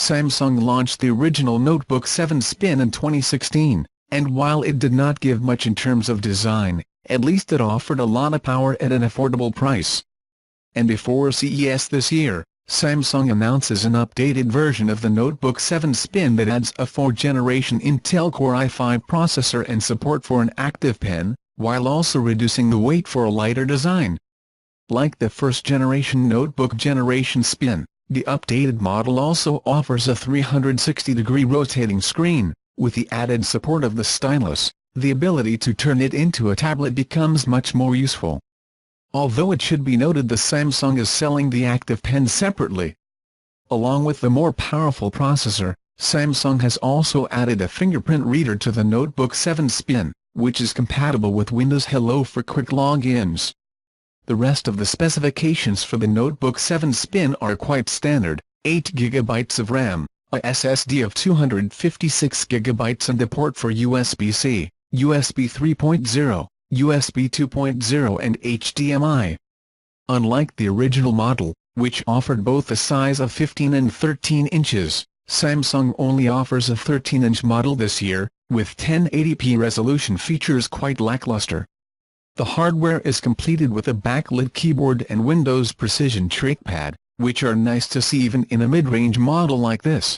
Samsung launched the original Notebook 7 Spin in 2016, and while it did not give much in terms of design, at least it offered a lot of power at an affordable price. And before CES this year, Samsung announces an updated version of the Notebook 7 Spin that adds a 4th-generation Intel Core i5 processor and support for an active pen, while also reducing the weight for a lighter design. Like the first-generation Notebook Generation Spin, the updated model also offers a 360-degree rotating screen. With the added support of the stylus, the ability to turn it into a tablet becomes much more useful. Although it should be noted the Samsung is selling the active pen separately. Along with the more powerful processor, Samsung has also added a fingerprint reader to the Notebook 7 Spin, which is compatible with Windows Hello for quick logins. The rest of the specifications for the Notebook 7 Spin are quite standard: 8 GB of RAM, a SSD of 256 GB and a port for USB-C, USB 3.0, USB 2.0 and HDMI. Unlike the original model, which offered both a size of 15 and 13 inches, Samsung only offers a 13-inch model this year, with 1080p resolution features quite lackluster. The hardware is completed with a backlit keyboard and Windows Precision trackpad, which are nice to see even in a mid-range model like this.